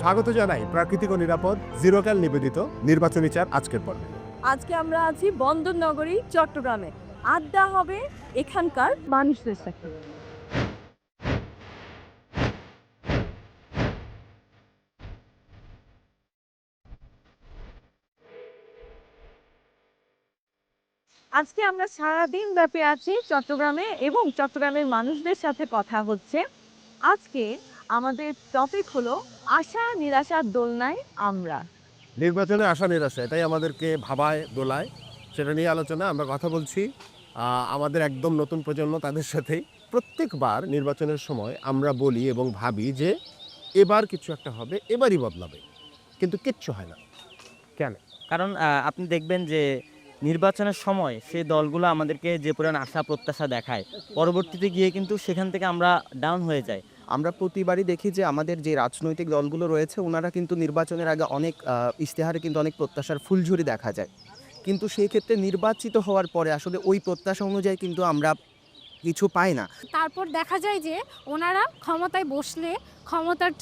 স্বাগত জানাই প্রাকৃতিক ও নিরাপদ জিরোকাল নিবেদিত নির্বাচনী চার আজকের পর্বে। আজকে আমরা আছি বন্দর নগরী চট্টগ্রামে। আড্ডা হবে এখানকার মানুষদের সাথে। আজকে আমরা সারাদিন ব্যাপী আছি চট্টগ্রামে এবং চট্টগ্রামের মানুষদের সাথে কথা হচ্ছে। আজকে আমাদের টপিক হলো আশা নিরাশার দোলনায় আমরা। নির্বাচনে আশা নিরাশা এটাই আমাদেরকে ভাবায় দোলায়, সেটা নিয়ে আলোচনা আমরা কথা বলছি। আমাদের একদম নতুন প্রজন্ম তাদের সাথেই প্রত্যেকবার নির্বাচনের সময় আমরা বলি এবং ভাবি যে এবার কিছু একটা হবে, এবারই বদলাবে, কিন্তু কিচ্ছু হয় না। কেন? কারণ আপনি দেখবেন যে নির্বাচনের সময় সেই দলগুলো আমাদেরকে যে পরিমাণ আশা প্রত্যাশা দেখায়, পরবর্তীতে গিয়ে কিন্তু সেখান থেকে আমরা ডাউন হয়ে যাই। আমরা প্রতিবারই দেখি যে আমাদের যে রাজনৈতিক দলগুলো রয়েছে ওনারা কিন্তু নির্বাচনের আগে অনেক ইশতেহারে কিন্তু অনেক প্রত্যাশার ফুলঝুরি দেখা যায়, কিন্তু সেই ক্ষেত্রে নির্বাচিত হওয়ার পরে আসলে ওই প্রত্যাশা অনুযায়ী কিন্তু আমরা কিছু পাই না। তারপর দেখা যায় যে ওনারা ক্ষমতায় বসলে ক্ষমতার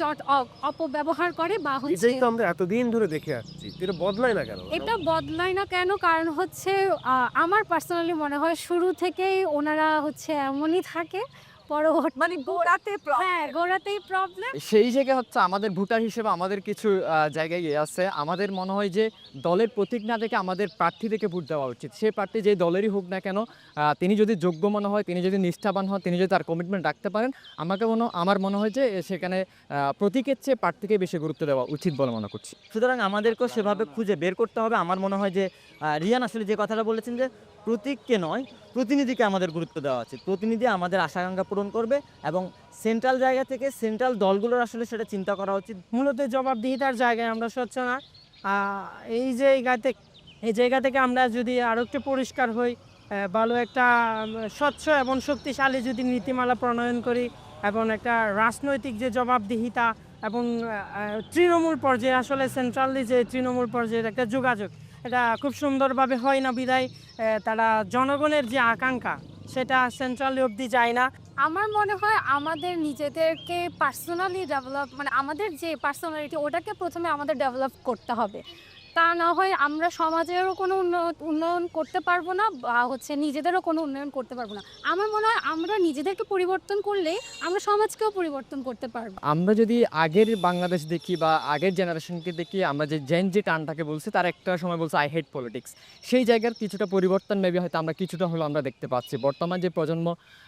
অপব্যবহার করে বা হচ্ছে এটাই তো আমরা এতদিন ধরে দেখে আসছি, এটা বদলায় না কেন? এটা বদলায় না কেন, কারণ হচ্ছে আমার পার্সোনালি মনে হয় শুরু থেকেই ওনারা হচ্ছে এমনই থাকে। পরবর্তী মানে গোড়াতে হ্যাঁ, গোড়াতেই প্রবলেম। সেই জায়গায় হচ্ছে আমাদের ভোটার হিসেবে আমাদের কিছু জায়গায় ইয়ে আছে। আমাদের মনে হয় যে দলের প্রতীক না দেখে আমাদের প্রার্থী থেকে ভোট দেওয়া উচিত। সে প্রার্থী যে দলেরই হোক না কেন, তিনি যদি যোগ্য মনে হয়, তিনি যদি নিষ্ঠাবান হন, তিনি যদি তার কমিটমেন্ট রাখতে পারেন, আমার মনে হয় যে সেখানে প্রতীকের চেয়ে প্রার্থীকে বেশি গুরুত্ব দেওয়া উচিত বলে মনে করছি। সুতরাং আমাদেরকেও সেভাবে খুঁজে বের করতে হবে। আমার মনে হয় যে রিয়ান আসলে যে কথাটা বলেছেন যে প্রতীককে নয়, প্রতিনিধিকে আমাদের গুরুত্ব দেওয়া উচিত। প্রতিনিধি আমাদের আশা-আকাঙ্ক্ষা পূরণ করবে এবং সেন্ট্রাল জায়গা থেকে সেন্ট্রাল দলগুলোর আসলে সেটা চিন্তা করা উচিত। মূলত জবাবদিহিতার জায়গায় আমরা স্বচ্ছ না। এই জায়গা থেকে আমরা যদি আরও একটু পরিষ্কার হই, ভালো একটা স্বচ্ছ এবং শক্তিশালী যদি নীতিমালা প্রণয়ন করি এবং একটা রাজনৈতিক যে জবাবদিহিতা এবং তৃণমূল পর্যায়ে আসলে সেন্ট্রালি যে তৃণমূল পর্যায়ের একটা যোগাযোগ, এটা খুব সুন্দরভাবে হয় না বিধায় তারা জনগণের যে আকাঙ্ক্ষা সেটা সেন্ট্রালি অবধি যায় না। আমার মনে হয় আমাদের নিজেদেরকে পার্সোনালি ডেভেলপ, মানে আমাদের যে পার্সোনালিটি ওটাকে প্রথমে আমাদের ডেভেলপ করতে হবে। তা না হয় আমরা সমাজেরও কোনো উন্নয়ন করতে পারবো না বা হচ্ছে নিজেদেরও কোনো উন্নয়ন করতে পারবো না। আমার মনে হয় আমরা নিজেদেরকে পরিবর্তন করলেই আমরা সমাজকেও পরিবর্তন করতে পারবো। আমরা যদি আগের বাংলাদেশ দেখি বা আগের জেনারেশনকে দেখি, আমরা যে যে টার্নটাকে বলছি, তার একটা সময় বলছে আই হেট পলিটিক্স। সেই জায়গার কিছুটা পরিবর্তন মেবি হয়তো আমরা কিছুটা হলেও আমরা দেখতে পাচ্ছি। বর্তমান যে প্রজন্ম,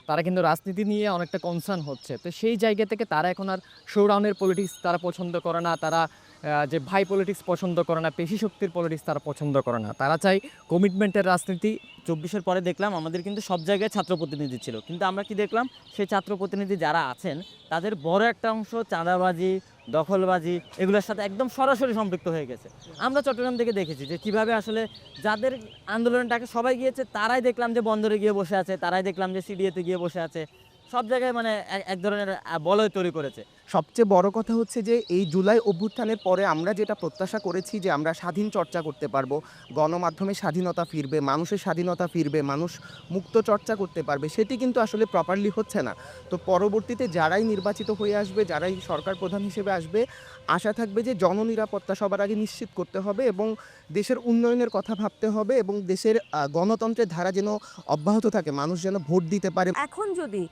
তারা কিন্তু রাজনীতি নিয়ে অনেকটা কনসার্ন হচ্ছে। তো সেই জায়গা থেকে তারা এখন আর শোডাউনের পলিটিক্স তারা পছন্দ করে না, তারা যে ভাই পলিটিক্স পছন্দ করে না, পেশি শক্তির পলিটিক্স তারা পছন্দ করে না, তারা চায় কমিটমেন্টের রাজনীতি। 24-এর পরে দেখলাম আমাদের কিন্তু সব জায়গায় ছাত্র প্রতিনিধি ছিল, কিন্তু আমরা কি দেখলাম, সেই ছাত্র প্রতিনিধি যারা আছেন তাদের বড় একটা অংশ চাঁদাবাজি, দখলবাজি এগুলোর সাথে একদম সরাসরি সম্পৃক্ত হয়ে গেছে। আমরা চট্টগ্রাম থেকে দেখেছি যে কীভাবে আসলে যাদের আন্দোলনটাকে সবাই গিয়েছে, তারাই দেখলাম যে বন্দরে গিয়ে বসে আছে, তারাই দেখলাম যে সিডিএতে গিয়ে বসে আছে, সব জায়গায় মানে এক ধরনের বলয় তৈরি করেছে। সবচেয়ে বড় কথা হচ্ছে যে এই জুলাই অভ্যুত্থানের পরে আমরা যেটা প্রত্যাশা করেছি যে আমরা স্বাধীন চর্চা করতে পারবো, গণমাধ্যমে স্বাধীনতা ফিরবে, মানুষের স্বাধীনতা ফিরবে, মানুষ মুক্ত চর্চা করতে পারবে, সেটি কিন্তু আসলে প্রপারলি হচ্ছে না। তো পরবর্তীতে যারাই নির্বাচিত হয়ে আসবে, যারাই সরকার প্রধান হিসেবে আসবে, আশা থাকবে যে জননিরাপত্তা সবার আগে নিশ্চিত করতে হবে এবং দেশের উন্নয়নের কথা ভাবতে হবে এবং দেশের গণতন্ত্রের ধারা যেন অব্যাহত থাকে, মানুষ যেন ভোট দিতে পারে। এখন যদি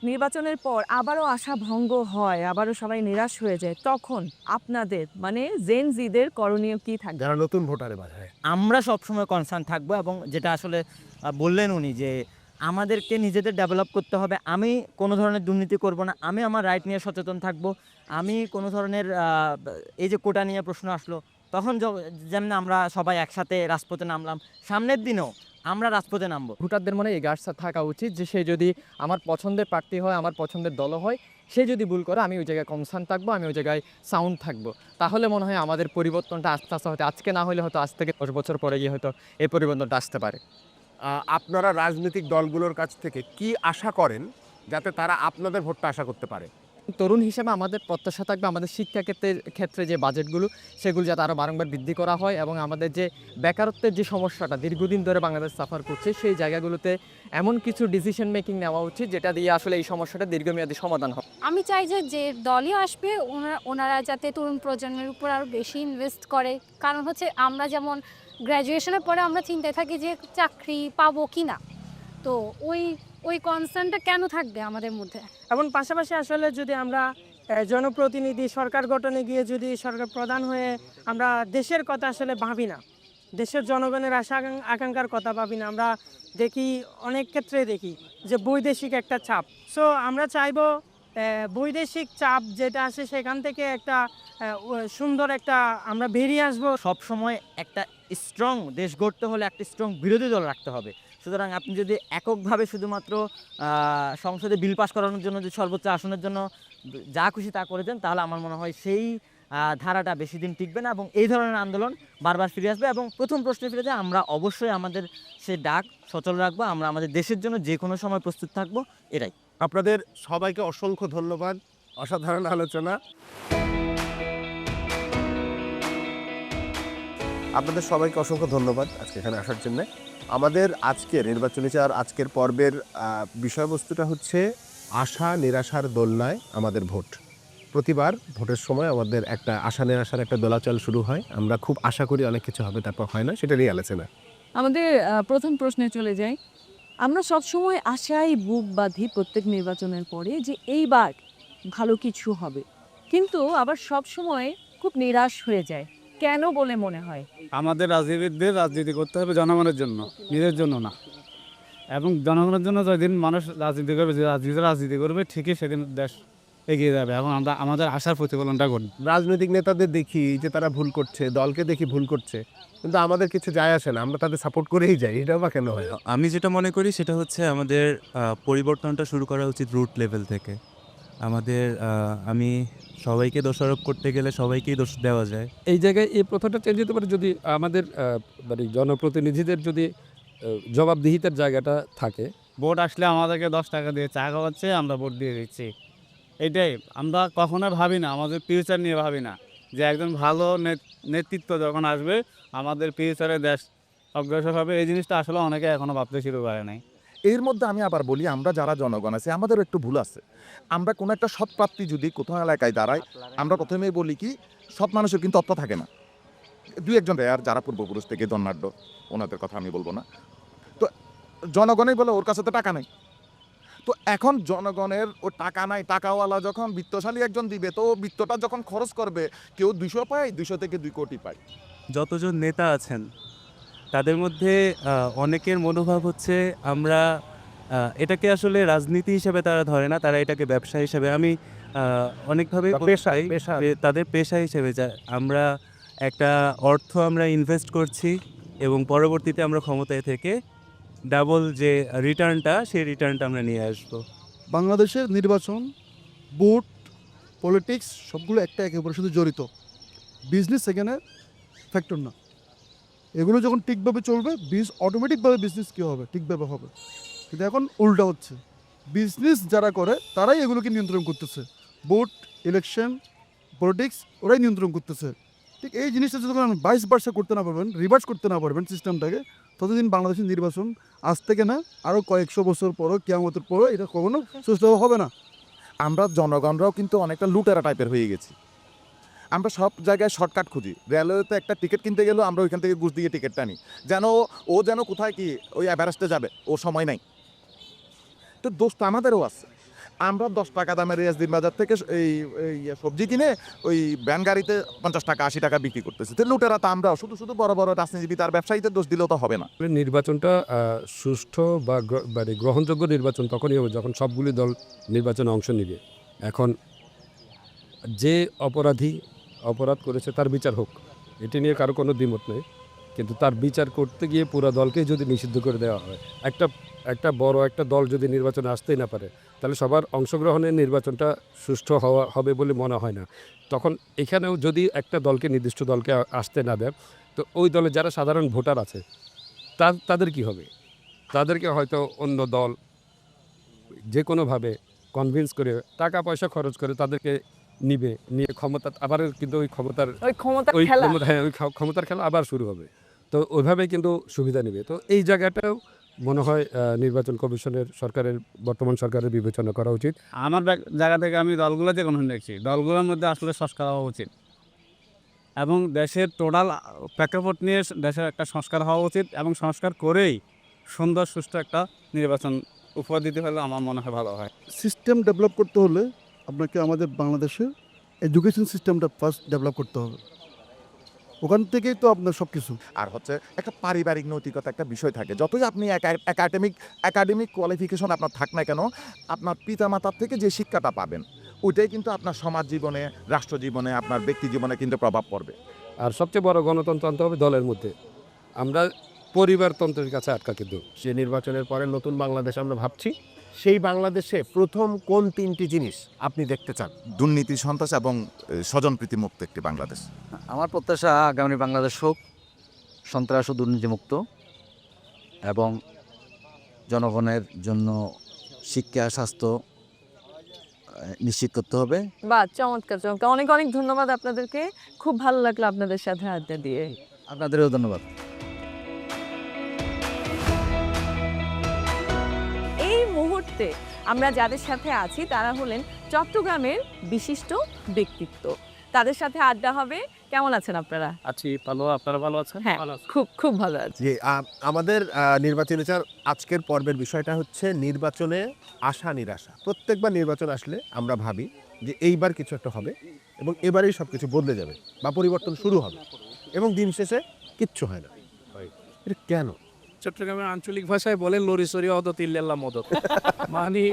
নির্বাচনের পর আবারও আশা ভঙ্গ হয়, আবারও সবাই নিরাশ হয়ে যায়, তখন আপনাদের মানে জেন জিদের করণীয় কি থাকবে? যারা নতুন ভোটারে বাধায়, আমরা সবসময় কনসার্ন থাকবো এবং যেটা আসলে বললেন উনি যে আমাদেরকে নিজেদের ডেভেলপ করতে হবে। আমি কোনো ধরনের দুর্নীতি করব না, আমি আমার রাইট নিয়ে সচেতন থাকব, আমি কোনো ধরনের এই যে কোটা নিয়ে প্রশ্ন আসলো তখন যেমন আমরা সবাই একসাথে রাজপথে নামলাম, সামনের দিনেও আমরা রাজপথে নামবো। ভোটারদের মনে এই গার্ডসটা থাকা উচিত যে সে যদি আমার পছন্দের প্রার্থী হয়, আমার পছন্দের দল হয়, সে যদি ভুল করে আমি ওই জায়গায় কনসার্ন থাকবো, আমি ওই জায়গায় সাউন্ড থাকবো। তাহলে মনে হয় আমাদের পরিবর্তনটা আস্তে আস্তে হয়তো আজকে না হলে হয়তো আজ থেকে 10 বছর পরে গিয়ে হয়তো এই পরিবর্তনটা আসতে পারে। আপনারা রাজনৈতিক দলগুলোর কাছ থেকে কি আশা করেন যাতে তারা আপনাদের ভোটটা আশা করতে পারে? তরুণ হিসেবে আমাদের প্রত্যাশা থাকবে আমাদের শিক্ষা ক্ষেত্রে যে বাজেটগুলো সেগুলো যাতে আরও বারংবার বৃদ্ধি করা হয় এবং আমাদের যে বেকারত্বের যে সমস্যাটা দীর্ঘদিন ধরে বাংলাদেশ সাফার করছে সেই জায়গাগুলোতে এমন কিছু ডিসিশন মেকিং নেওয়া উচিত যেটা দিয়ে আসলে এই সমস্যাটা দীর্ঘমেয়াদী সমাধান হয়। আমি চাই যে দলই আসবে ওনারা যাতে তরুণ প্রজন্মের উপর আরও বেশি ইনভেস্ট করে, কারণ হচ্ছে আমরা যেমন গ্র্যাজুয়েশনের পরে আমরা চিন্তায় থাকি যে চাকরি পাবো কি না, তো ওই কনসার্নটা কেন থাকবে আমাদের মধ্যে। এবং পাশাপাশি আসলে যদি আমরা জনপ্রতিনিধি সরকার গঠনে গিয়ে যদি সরকার প্রধান হয়ে আমরা দেশের কথা আসলে ভাবি না, দেশের জনগণের আশা আকাঙ্ক্ষার কথা ভাবি না, আমরা দেখি অনেক ক্ষেত্রে দেখি যে বৈদেশিক একটা চাপ। সো আমরা চাইবো বৈদেশিক চাপ যেটা আসে সেখান থেকে একটা সুন্দর একটা আমরা বেরিয়ে আসবো। সব সময় একটা স্ট্রং দেশ গড়তে হলে একটা স্ট্রং বিরোধী দল রাখতে হবে। সুতরাং আপনি যদি এককভাবে শুধুমাত্র সংসদে বিল পাস করানোর জন্য যে সর্বোচ্চ আসনের জন্য যা খুশি তা করে দেন, তাহলে আমার মনে হয় সেই ধারাটা বেশি দিন টিকবে না এবং এই ধরনের আন্দোলন বারবার ফিরে আসবে। এবং প্রথম প্রশ্নে ফিরে যায়, আমরা অবশ্যই আমাদের সে ডাক সচল রাখবো, আমরা আমাদের দেশের জন্য যে কোনো সময় প্রস্তুত থাকবো, এটাই। আপনাদের সবাইকে অসংখ্য ধন্যবাদ, অসাধারণ আলোচনা। আপনাদের সবাইকে অসংখ্য ধন্যবাদ আজকে এখানে আসার জন্য। আমাদের আজকের নির্বাচনী চার আজকের পর্বের বিষয়বস্তুটা হচ্ছে আশা নিরাশার দোলনায় আমাদের ভোট। প্রতিবার ভোটের সময় আমাদের একটা আশা নিরাশার একটা দোলাচল শুরু হয়, আমরা খুব আশা করি অনেক কিছু হবে, তারপর হয় না, সেটা নিয়ে আলোচনা। আমাদের প্রথম প্রশ্নে চলে যাই। আমরা সবসময় আশায় বুক বাঁধি প্রত্যেক নির্বাচনের পরে যে এইবার ভালো কিছু হবে, কিন্তু আবার সব সময় খুব নিরাশ হয়ে যায়। কেন বলে মনে হয়? আমাদের রাজনীতিবিদদের রাজনীতি করতে হবে জনগণের জন্য, নিজের জন্য না। এবং জনগণের জন্য যেদিন মানুষ রাজনীতি করবে, যে রাজনীতি করবে, ঠিকই সেদিন দেশ এগিয়ে যাবে। এখন আমরা আমাদের আশার প্রতিফলনটা করি। রাজনৈতিক নেতাদের দেখি যে তারা ভুল করছে, দলকে দেখি ভুল করছে, কিন্তু আমাদের কিছু যায় আসে না, আমরা তাদের সাপোর্ট করেই যাই। এটাও বা কেন হয়? আমি যেটা মনে করি সেটা হচ্ছে আমাদের পরিবর্তনটা শুরু করা উচিত রুট লেভেল থেকে। আমাদের আমি সবাইকে দোষারোপ করতে গেলে সবাইকেই দোষ দেওয়া যায়। এই জায়গায় এই প্রথাটা চেঞ্জ হতে পারে যদি আমাদের মানে জনপ্রতিনিধিদের যদি জবাবদিহিতার জায়গাটা থাকে। ভোট আসলে আমাদেরকে 10 টাকা দিয়ে চা খাওয়াচ্ছে, আমরা ভোট দিয়ে দিচ্ছি, এটাই। আমরা কখনো ভাবি না, আমাদের ফিউচার নিয়ে ভাবি না যে একজন ভালো নেতৃত্ব যখন আসবে আমাদের ফিউচারে দেশ অগ্রসর হবে। এই জিনিসটা আসলে অনেকে এখনও ভাবতে শুরু করে নাই। এর মধ্যে আমি আবার বলি, আমরা যারা জনগণ আছে আমাদেরও একটু ভুল আছে। আমরা কোনো একটা সৎ প্রার্থী যদি কোথাও এলাকায় দাঁড়াই, আমরা প্রথমেই বলি কি সৎ মানুষের কিন্তু অর্থ থাকে না। দুই একজন রেয়ার যারা পূর্বপুরুষ থেকে দণ্ডাঢ্য, ওনাদের কথা আমি বলবো না। তো জনগণই বলে ওর কাছে তো টাকা নেই। তো এখন জনগণের ও টাকা নাই, টাকাওয়ালা যখন বিত্তশালী একজন দিবে, তো বিত্তটা যখন খরচ করবে, কেউ 200 পায়, 200 থেকে 2 কোটি পায়। যতজন নেতা আছেন তাদের মধ্যে অনেকের মনোভাব হচ্ছে আমরা এটাকে আসলে রাজনীতি হিসেবে তারা ধরে না, তারা এটাকে ব্যবসা হিসেবে, আমি অনেকভাবে তাদের পেশা হিসেবে আমরা একটা অর্থ আমরা ইনভেস্ট করছি এবং পরবর্তীতে আমরা ক্ষমতায় থেকে ডাবল যে রিটার্নটা, সেই রিটার্নটা আমরা নিয়ে আসবো। বাংলাদেশের নির্বাচন, ভোট, পলিটিক্স সবগুলো একটা একেবারে শুধু জড়িত। বিজনেস এখানে ফ্যাক্টর না। এগুলো যখন ঠিকভাবে চলবে, অটোমেটিকভাবে বিজনেস কী হবে, ঠিকভাবে হবে। কিন্তু এখন উল্টা হচ্ছে, বিজনেস যারা করে তারাই এগুলোকে নিয়ন্ত্রণ করতেছে। ভোট, ইলেকশন, পলিটিক্স ওরাই নিয়ন্ত্রণ করতেছে। ঠিক এই জিনিসটা যখন ভার্সা করতে না পারবেন, রিভার্স করতে না পারবেন সিস্টেমটাকে, ততদিন বাংলাদেশের নির্বাচন আজ থেকে না আরও কয়েকশো বছর পরও, কিয়ামতের পরও এটা কখনো সুষ্ঠুভাবে হবে না। আমরা জনগণরাও কিন্তু অনেকটা লুটেরা টাইপের হয়ে গেছি। আমরা সব জায়গায় শর্টকাট খুঁজি। রেলওয়েতে একটা টিকিট কিনতে গেলেও আমরা ওইখান থেকে ঘুষ দিয়ে টিকিটটা নিই, যেন কোথায় কি ওই এভারেস্টে যাবে, ও সময় নাই। তো দোষ তো আমাদেরও আছে। আমরা 10 টাকা দামের রিয়াজদিন বাজার থেকে এই সবজি কিনে ওই ভ্যান গাড়িতে 50 টাকা 80 টাকা বিক্রি করতেছি। তো লুটেরা তো আমরা, শুধু বড় বড় রাজনীতিবিদ আর ব্যবসায়ীদের দোষ দিলেও তো হবে না। নির্বাচনটা সুষ্ঠু বা মানে গ্রহণযোগ্য নির্বাচন তখনই হবে যখন সবগুলি দল নির্বাচনে অংশ নিবে। এখন যে অপরাধ করেছে তার বিচার হোক, এটি নিয়ে কারো কোনো দ্বিমত নেই, কিন্তু তার বিচার করতে গিয়ে পুরো দলকে যদি নিষিদ্ধ করে দেওয়া হয়, একটা বড় একটা দল যদি নির্বাচনে আসতেই না পারে, তাহলে সবার অংশগ্রহণের নির্বাচনটা সুষ্ঠু হবে বলে মনে হয় না। তখন এখানেও যদি একটা দলকে, নির্দিষ্ট দলকে আসতে না দেয়, তো ওই দলে যারা সাধারণ ভোটার আছে তাদের কি হবে? তাদেরকে হয়তো অন্য দল যে কোনোভাবে কনভিন্স করে টাকা পয়সা খরচ করে তাদেরকে নিয়ে ক্ষমতা আবার কিন্তু ওই ক্ষমতার ওই ক্ষমতার ওই খেলা ক্ষমতা হ্যাঁ ওই ক্ষমতার খেলা আবার শুরু হবে। তো ওইভাবে কিন্তু সুবিধা নেবে। তো এই জায়গাটাও মনে হয় নির্বাচন কমিশনের বর্তমান সরকারের বিবেচনা করা উচিত। আমার জায়গা থেকে আমি দলগুলো যে কোনো দেখছি দলগুলোর মধ্যে আসলে সংস্কার হওয়া উচিত এবং দেশের টোটাল প্রেক্ষাপট নিয়ে দেশের একটা সংস্কার হওয়া উচিত এবং সংস্কার করেই সুন্দর সুষ্ঠু একটা নির্বাচন উপহার দিতে পারলে আমার মনে হয় ভালো হয়। সিস্টেম ডেভেলপ করতে হলে আপনাকে আমাদের বাংলাদেশে এডুকেশন সিস্টেমটা ফার্স্ট ডেভেলপ করতে হবে, ওখান থেকেই তো আপনার সব কিছু। আর হচ্ছে একটা পারিবারিক নৈতিকতা একটা বিষয় থাকে। যতই আপনি একাডেমিক কোয়ালিফিকেশন আপনার থাক না কেন, আপনার পিতামাতার থেকে যে শিক্ষাটা পাবেন ওইটাই কিন্তু আপনার সমাজ জীবনে, রাষ্ট্র জীবনে, আপনার ব্যক্তি জীবনে কিন্তু প্রভাব পড়বে। আর সবচেয়ে বড় গণতন্ত্র আনতে হবে দলের মধ্যে। আমরা পরিবারতন্ত্রের কাছে আটকা কিন্তু। যে নির্বাচনের পরে নতুন বাংলাদেশ আমরা ভাবছি, সেই বাংলাদেশে প্রথম কোন 3টি জিনিস আপনি দেখতে চান? দুর্নীতি, সন্ত্রাস এবং স্বজনপ্রীতি মুক্ত একটি বাংলাদেশ। আমার প্রত্যাশা আগামী বাংলাদেশ হোক সন্ত্রাস ও দুর্নীতিমুক্ত এবং জনগণের জন্য শিক্ষা স্বাস্থ্য নিশ্চিত করতে হবে। বা চমৎকার চমৎকার, অনেক অনেক ধন্যবাদ আপনাদেরকে, খুব ভালো লাগলো আপনাদের সাথে আড্ডা দিয়ে। আপনাদেরও ধন্যবাদ। এই মুহূর্তে আমরা যাদের সাথে আছি তারা হলেন চট্টগ্রামের বিশিষ্ট ব্যক্তিত্ব, তাদের সাথে আড্ডা হবে। কেমন আছেন আপনারা? আছি ভালো, আপনারা ভালো আছেন? হ্যাঁ, খুব খুব ভালো আছি। যে আমাদের নির্বাচনী আজকের পর্বের বিষয়টা হচ্ছে নির্বাচনে আশা নিরাশা। প্রত্যেকবার নির্বাচন আসলে আমরা ভাবি যে এইবার কিছু একটা হবে এবং এবারেই সব কিছু বদলে যাবে বা পরিবর্তন শুরু হবে, এবং দিন শেষে কিচ্ছু হয় না। এটা কেন? চট্টগ্রামের আঞ্চলিক ভাষায় বলে লরি সরি অদত ইল্লাল্লাহ মদত। মানে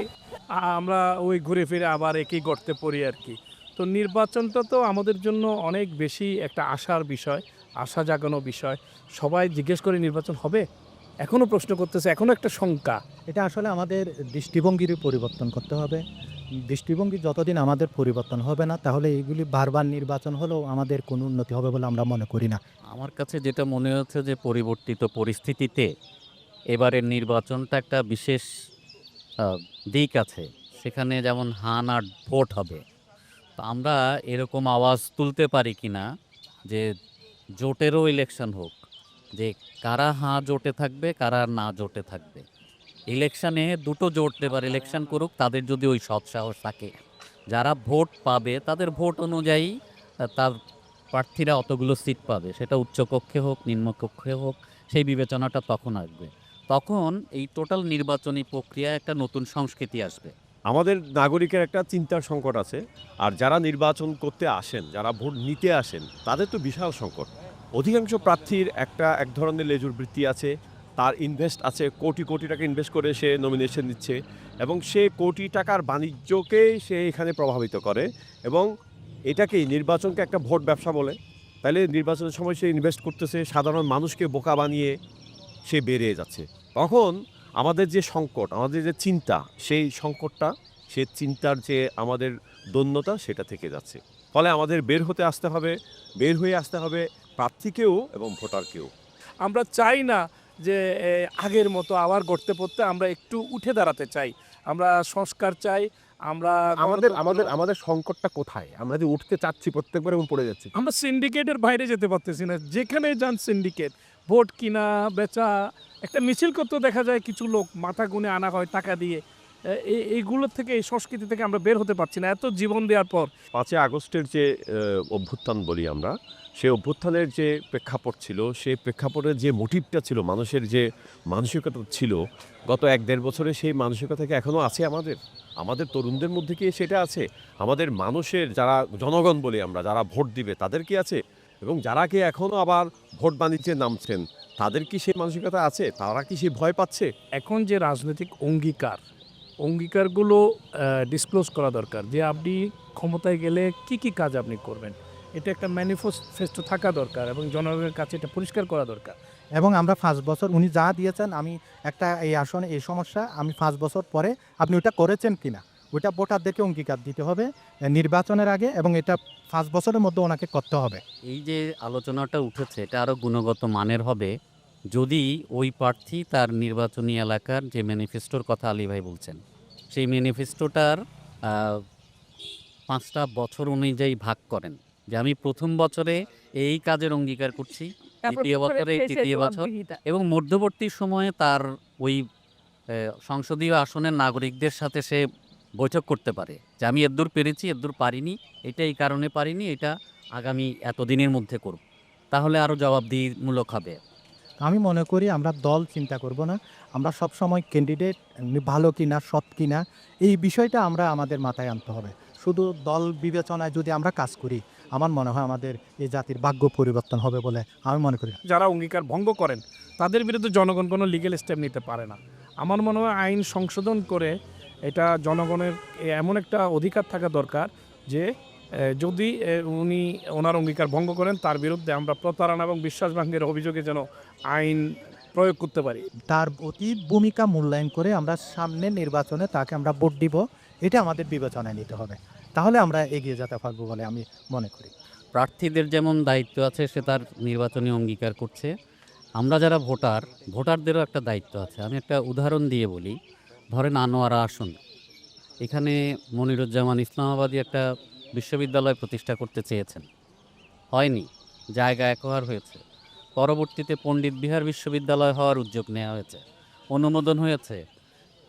আমরা ওই ঘুরে ফিরে আবার একই গর্তে পড়ি আর কি। তো নির্বাচনটা তো আমাদের জন্য অনেক বেশি একটা আশার বিষয়, আশা জাগানো বিষয়। সবাই জিজ্ঞেস করে নির্বাচন হবে, এখনও প্রশ্ন করতেছে, এখনও একটা শঙ্কা। এটা আসলে আমাদের দৃষ্টিভঙ্গির পরিবর্তন করতে হবে। দৃষ্টিভঙ্গি যতদিন আমাদের পরিবর্তন হবে না, তাহলে এইগুলি বারবার নির্বাচন হলেও আমাদের কোনো উন্নতি হবে বলে আমরা মনে করি না। আমার কাছে যেটা মনে হচ্ছে যে পরিবর্তিত পরিস্থিতিতে এবারের নির্বাচনটা একটা বিশেষ দিক আছে, সেখানে যেমন হান আর ভোট হবে। তো আমরা এরকম আওয়াজ তুলতে পারি কি না যে জোটেরও ইলেকশন হোক, যে কারা হাঁ জোটে থাকবে কারা না জোটে থাকবে। ইলেকশানে দুটো জোট এবার ইলেকশন করুক, তাদের যদি ওই সৎসাহস থাকে, যারা ভোট পাবে তাদের ভোট অনুযায়ী তার প্রার্থীরা অতগুলো সিট পাবে, সেটা উচ্চকক্ষে হোক নিম্নকক্ষে হোক, সেই বিবেচনাটা তখন আসবে। তখন এই টোটাল নির্বাচনী প্রক্রিয়ায় একটা নতুন সংস্কৃতি আসবে। আমাদের নাগরিকের একটা চিন্তার সংকট আছে, আর যারা নির্বাচন করতে আসেন, যারা ভোট নিতে আসেন, তাদের তো বিশাল সংকট। অধিকাংশ প্রার্থীর এক ধরনের লেজুর বৃত্তি আছে, তার ইনভেস্ট আছে, কোটি কোটি টাকা ইনভেস্ট করে সে নমিনেশন দিচ্ছে এবং সে কোটি টাকার বাণিজ্যকে সে এখানে প্রভাবিত করে এবং এটাকেই নির্বাচনকে একটা ভোট ব্যবসা বলে। তাহলে নির্বাচনের সময় সে ইনভেস্ট করতেছে, সাধারণ মানুষকে বোকা বানিয়ে সে বেরিয়ে যাচ্ছে। তখন আমাদের যে সংকট, আমাদের যে চিন্তা, সেই সংকটটা, সে চিন্তার যে আমাদের দৈন্যতা, সেটা থেকে যাচ্ছে। ফলে আমাদের বের হয়ে আসতে হবে প্রার্থীকেও এবং ভোটারকেও। আমরা চাই না যে আগের মতো আবার গড়তে পড়তে, আমরা একটু উঠে দাঁড়াতে চাই, আমরা সংস্কার চাই। আমরা আমাদের সংকটটা কোথায়? আমরা যে উঠতে চাচ্ছি প্রত্যেকবার এবং পড়ে যাচ্ছি। আমরা সিন্ডিকেটের বাইরে যেতে পারতেছি না। যেখানে যান সিন্ডিকেট, ভোট কিনা বেচা, একটা মিছিল করতেও দেখা যায় কিছু লোক মাথা গুনে আনা হয় টাকা দিয়ে। এইগুলোর থেকে, এই সংস্কৃতি থেকে আমরা বের হতে পারছি না এত জীবন দেওয়ার পর। 5ই আগস্টের যে অভ্যুত্থান বলি আমরা, সেই অভ্যুত্থানের যে প্রেক্ষাপট ছিল, সেই প্রেক্ষাপটের যে মোটিভটা ছিল, মানুষের যে মানসিকতা ছিল গত 1-1.5 বছরে, সেই মানসিকতা কি এখনও আছে আমাদের তরুণদের মধ্যে কি সেটা আছে? আমাদের মানুষের, যারা জনগণ বলি আমরা, যারা ভোট দিবে, তাদের কি আছে? এবং যারা কি এখনও আবার ভোট বাণিজ্যে নামছেন, তাদের কি সেই মানসিকতা আছে? তারা কি সেই ভয় পাচ্ছে? এখন যে রাজনৈতিক অঙ্গীকারগুলো ডিসক্লোজ করা দরকার, যে আপনি ক্ষমতায় গেলে কি কি কাজ আপনি করবেন, এটা একটা ম্যানিফেস্টো থাকা দরকার এবং জনগণের কাছে এটা পরিষ্কার করা দরকার। এবং আমরা 5 বছর উনি যা দিয়েছেন, আমি একটা এই আসনে এই সমস্যা, আমি 5 বছর পরে আপনি ওটা করেছেন কিনা, ওইটা ভোটারদেরকে অঙ্গীকার দিতে হবে নির্বাচনের আগে, এবং এটা 5 বছরের মধ্যে ওনাকে করতে হবে। এই যে আলোচনাটা উঠেছে, এটা আরও গুণগত মানের হবে যদি ওই প্রার্থী তার নির্বাচনী এলাকার যে ম্যানিফেস্টোর কথা আলী ভাই বলছেন, সেই ম্যানিফেস্টোটার 5টা বছর অনুযায়ী ভাগ করেন, যে আমি প্রথম বছরে এই কাজের অঙ্গীকার করছি, দ্বিতীয় বছরে তৃতীয় বছর, এবং মধ্যবর্তী সময়ে তার ওই সংসদীয় আসনের নাগরিকদের সাথে সে বৈঠক করতে পারে যে আমি এদ্দূর পেরেছি, এদ্দূর পারিনি, এটা এই কারণে পারিনি, এটা আগামী এতদিনের মধ্যে করব, তাহলে আরও জবাবদিহিমূলক হবে। আমি মনে করি আমরা দল চিন্তা করব না, আমরা সব সময় ক্যান্ডিডেট ভালো কিনা সৎ কিনা এই বিষয়টা আমরা আমাদের মাথায় আনতে হবে। শুধু দল বিবেচনায় যদি আমরা কাজ করি, আমার মনে হয় আমাদের এই জাতির ভাগ্য পরিবর্তন হবে বলে আমি মনে করি। যারা অঙ্গীকার ভঙ্গ করেন তাদের বিরুদ্ধে জনগণ কোনো লিগ্যাল স্টেপ নিতে পারে না। আমার মনে হয় আইন সংশোধন করে এটা জনগণের এমন একটা অধিকার থাকা দরকার যে যদি উনি ওনার অঙ্গীকার ভঙ্গ করেন তার বিরুদ্ধে আমরা প্রতারণা এবং বিশ্বাসভঙ্গের অভিযোগে যেন আইন প্রয়োগ করতে পারি। তার অতীত ভূমিকা মূল্যায়ন করে আমরা সামনে নির্বাচনে তাকে আমরা ভোট দিব, এটা আমাদের বিবেচনায় নিতে হবে, তাহলে আমরা এগিয়ে যেতে পারবো বলে আমি মনে করি। প্রার্থীদের যেমন দায়িত্ব আছে, সে তার নির্বাচনী অঙ্গীকার করছে, আমরা যারা ভোটারদেরও একটা দায়িত্ব আছে। আমি একটা উদাহরণ দিয়ে বলি, ধরেন আনোয়ারা আসন, এখানে মনিরুজ্জামান ইসলামাবাদী একটা বিশ্ববিদ্যালয় প্রতিষ্ঠা করতে চেয়েছেন, হয়নি, জায়গা একোয়ার হয়েছে। পরবর্তীতে পণ্ডিত বিহার বিশ্ববিদ্যালয় হওয়ার উদ্যোগ নেওয়া হয়েছে, অনুমোদন হয়েছে,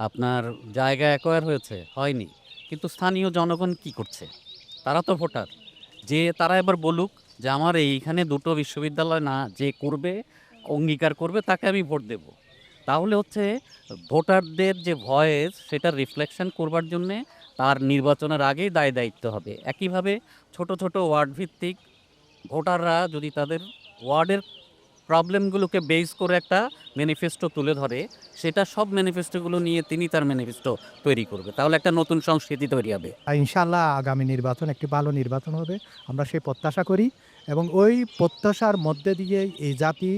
আপনার জায়গা একোয়ার হয়েছে, হয়নি। কিন্তু স্থানীয় জনগণ কি করছে? তারা তো ভোটার, যে তারা এবার বলুক যে আমার এইখানে দুটো বিশ্ববিদ্যালয় না, যে করবে অঙ্গীকার করবে তাকে আমি ভোট দেব। তাহলে হচ্ছে ভোটারদের যে ভয়েস, সেটা রিফ্লেকশন করবার জন্যে তার নির্বাচনের আগেই দায় দায়িত্ব হবে। একইভাবে ছোট ছোট ওয়ার্ড ভিত্তিক ভোটাররা যদি তাদের ওয়ার্ডের প্রবলেমগুলোকে বেস করে একটা ম্যানিফেস্টো তুলে ধরে, সেটা সব ম্যানিফেস্টোগুলো নিয়ে তিনি তার ম্যানিফেস্টো তৈরি করবে, তাহলে একটা নতুন সংস্কৃতি তৈরি হবে। ইনশাআল্লাহ আগামী নির্বাচন একটি ভালো নির্বাচন হবে, আমরা সেই প্রত্যাশা করি, এবং ওই প্রত্যাশার মধ্যে দিয়ে এই জাতি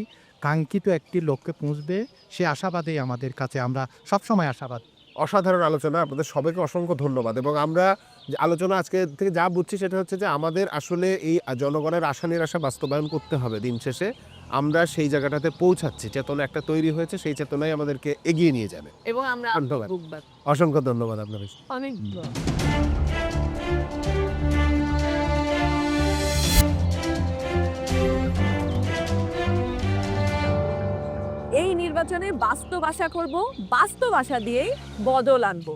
কাঙ্ক্ষিত একটি লক্ষ্যে পৌঁছবে, সে আশাবাদেই আমাদের কাছে, আমরা সবসময় আশাবাদ। অসাধারণ আলোচনা, আপনাদের সবাইকে অসংখ্য ধন্যবাদ। এবং আমরা যে আলোচনা আজকে থেকে যা বুঝছি সেটা হচ্ছে যে আমাদের আসলে এই জনগণের আশা নিরাশা বাস্তবায়ন করতে হবে। দিন শেষে আমরা সেই জায়গাটাতে পৌঁছাচ্ছি, চেতনা একটা তৈরি হয়েছে, সেই চেতনাই আমাদেরকে এগিয়ে নিয়ে যাবে। এবং আমরা ধন্যবাদ, অসংখ্য ধন্যবাদ আপনাকে। অনেক এই নির্বাচনে বাস্তব আশা করব, বাস্তব আশা দিয়েই বদল আনবো।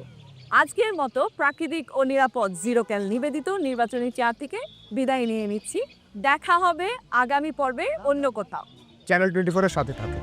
আজকের মতো প্রাকৃতিক ও নিরাপদ জিরোক্যাল নিবেদিত নির্বাচনী চেয়ার থেকে বিদায় নিয়ে নিচ্ছি। দেখা হবে আগামী পর্বে অন্য কোথাও। চ্যানেল 24-এর সাথে থাকুন।